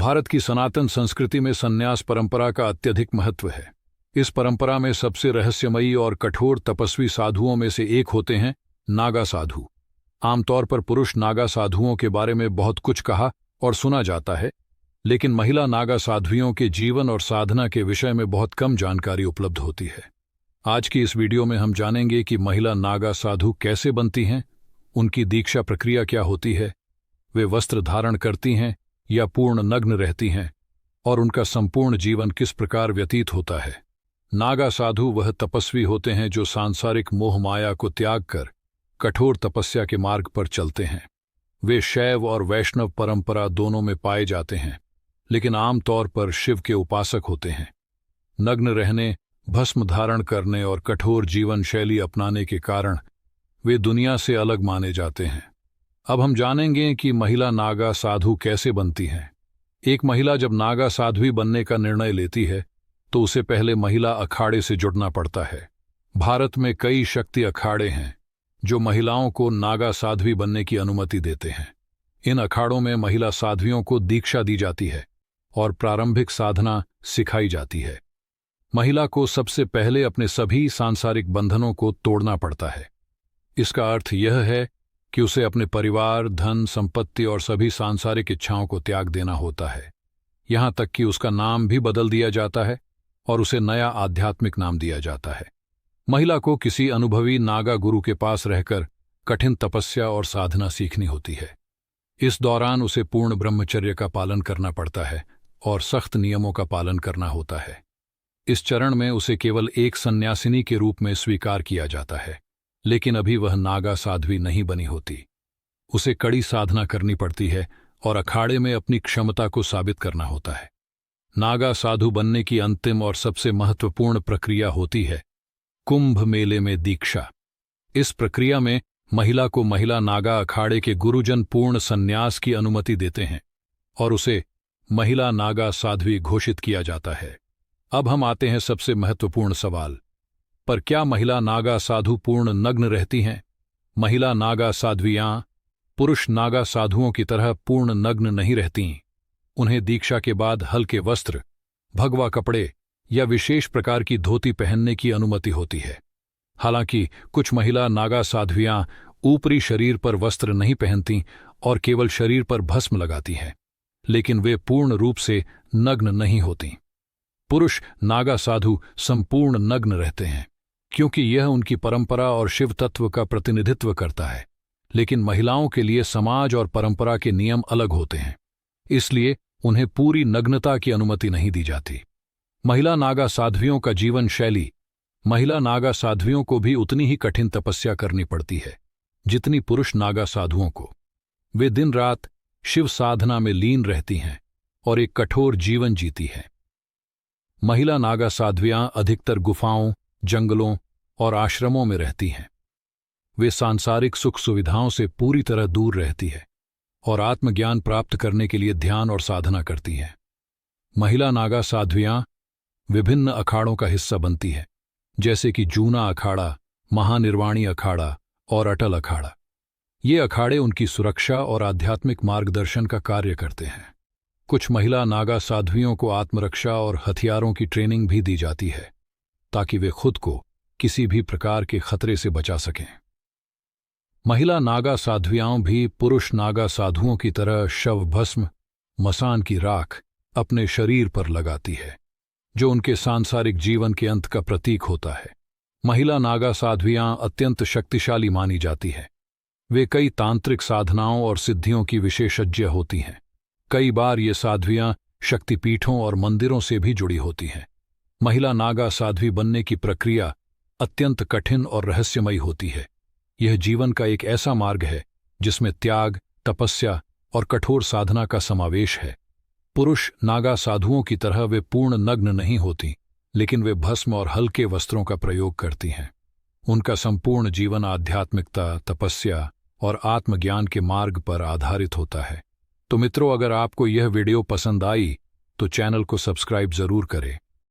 भारत की सनातन संस्कृति में संन्यास परंपरा का अत्यधिक महत्व है। इस परंपरा में सबसे रहस्यमयी और कठोर तपस्वी साधुओं में से एक होते हैं नागा साधु। आमतौर पर पुरुष नागा साधुओं के बारे में बहुत कुछ कहा और सुना जाता है, लेकिन महिला नागा साध्वियों के जीवन और साधना के विषय में बहुत कम जानकारी उपलब्ध होती है। आज की इस वीडियो में हम जानेंगे कि महिला नागा साधु कैसे बनती हैं, उनकी दीक्षा प्रक्रिया क्या होती है, वे वस्त्र धारण करती हैं या पूर्ण नग्न रहती हैं, और उनका संपूर्ण जीवन किस प्रकार व्यतीत होता है। नागा साधु वह तपस्वी होते हैं जो सांसारिक मोह माया को त्याग कर कठोर तपस्या के मार्ग पर चलते हैं। वे शैव और वैष्णव परंपरा दोनों में पाए जाते हैं, लेकिन आमतौर पर शिव के उपासक होते हैं। नग्न रहने, भस्म धारण करने और कठोर जीवन शैली अपनाने के कारण वे दुनिया से अलग माने जाते हैं। अब हम जानेंगे कि महिला नागा साधु कैसे बनती हैं। एक महिला जब नागा साध्वी बनने का निर्णय लेती है तो उसे पहले महिला अखाड़े से जुड़ना पड़ता है। भारत में कई शक्ति अखाड़े हैं जो महिलाओं को नागा साध्वी बनने की अनुमति देते हैं। इन अखाड़ों में महिला साध्वियों को दीक्षा दी जाती है और प्रारंभिक साधना सिखाई जाती है। महिला को सबसे पहले अपने सभी सांसारिक बंधनों को तोड़ना पड़ता है। इसका अर्थ यह है कि उसे अपने परिवार, धन, संपत्ति और सभी सांसारिक इच्छाओं को त्याग देना होता है। यहां तक कि उसका नाम भी बदल दिया जाता है और उसे नया आध्यात्मिक नाम दिया जाता है। महिला को किसी अनुभवी नागा गुरु के पास रहकर कठिन तपस्या और साधना सीखनी होती है। इस दौरान उसे पूर्ण ब्रह्मचर्य का पालन करना पड़ता है और सख्त नियमों का पालन करना होता है। इस चरण में उसे केवल एक सन्यासिनी के रूप में स्वीकार किया जाता है, लेकिन अभी वह नागा साध्वी नहीं बनी होती। उसे कड़ी साधना करनी पड़ती है और अखाड़े में अपनी क्षमता को साबित करना होता है। नागा साधु बनने की अंतिम और सबसे महत्वपूर्ण प्रक्रिया होती है कुंभ मेले में दीक्षा। इस प्रक्रिया में महिला को महिला नागा अखाड़े के गुरुजन पूर्ण संन्यास की अनुमति देते हैं और उसे महिला नागा साध्वी घोषित किया जाता है। अब हम आते हैं सबसे महत्वपूर्ण सवाल पर, क्या महिला नागा साधु पूर्ण नग्न रहती हैं? महिला नागा साध्वियां पुरुष नागा साधुओं की तरह पूर्ण नग्न नहीं रहतीं। उन्हें दीक्षा के बाद हल्के वस्त्र, भगवा कपड़े या विशेष प्रकार की धोती पहनने की अनुमति होती है। हालांकि कुछ महिला नागा साध्वियां ऊपरी शरीर पर वस्त्र नहीं पहनती और केवल शरीर पर भस्म लगाती हैं, लेकिन वे पूर्ण रूप से नग्न नहीं होतीं। पुरुष नागा साधु संपूर्ण नग्न रहते हैं क्योंकि यह उनकी परंपरा और शिव तत्व का प्रतिनिधित्व करता है, लेकिन महिलाओं के लिए समाज और परंपरा के नियम अलग होते हैं, इसलिए उन्हें पूरी नग्नता की अनुमति नहीं दी जाती। महिला नागा साध्वियों का जीवन शैली। महिला नागा साध्वियों को भी उतनी ही कठिन तपस्या करनी पड़ती है जितनी पुरुष नागा साधुओं को। वे दिन रात शिव साधना में लीन रहती हैं और एक कठोर जीवन जीती हैं। महिला नागा साध्वियां अधिकतर गुफाओं, जंगलों और आश्रमों में रहती हैं। वे सांसारिक सुख सुविधाओं से पूरी तरह दूर रहती है और आत्मज्ञान प्राप्त करने के लिए ध्यान और साधना करती हैं। महिला नागा साध्वियां विभिन्न अखाड़ों का हिस्सा बनती है, जैसे कि जूना अखाड़ा, महानिर्वाणी अखाड़ा और अटल अखाड़ा। ये अखाड़े उनकी सुरक्षा और आध्यात्मिक मार्गदर्शन का कार्य करते हैं। कुछ महिला नागा साध्वियों को आत्मरक्षा और हथियारों की ट्रेनिंग भी दी जाती है ताकि वे खुद को किसी भी प्रकार के खतरे से बचा सकें। महिला नागा साध्वियां भी पुरुष नागा साधुओं की तरह शव भस्म, मसान की राख अपने शरीर पर लगाती है, जो उनके सांसारिक जीवन के अंत का प्रतीक होता है। महिला नागा साध्वियां अत्यंत शक्तिशाली मानी जाती है। वे कई तांत्रिक साधनाओं और सिद्धियों की विशेषज्ञ होती हैं। कई बार ये साध्वियां शक्तिपीठों और मंदिरों से भी जुड़ी होती हैं। महिला नागा साध्वी बनने की प्रक्रिया अत्यंत कठिन और रहस्यमयी होती है। यह जीवन का एक ऐसा मार्ग है जिसमें त्याग, तपस्या और कठोर साधना का समावेश है। पुरुष नागा साधुओं की तरह वे पूर्ण नग्न नहीं होती, लेकिन वे भस्म और हल्के वस्त्रों का प्रयोग करती हैं। उनका संपूर्ण जीवन आध्यात्मिकता, तपस्या और आत्मज्ञान के मार्ग पर आधारित होता है। तो मित्रों, अगर आपको यह वीडियो पसंद आई तो चैनल को सब्सक्राइब जरूर करें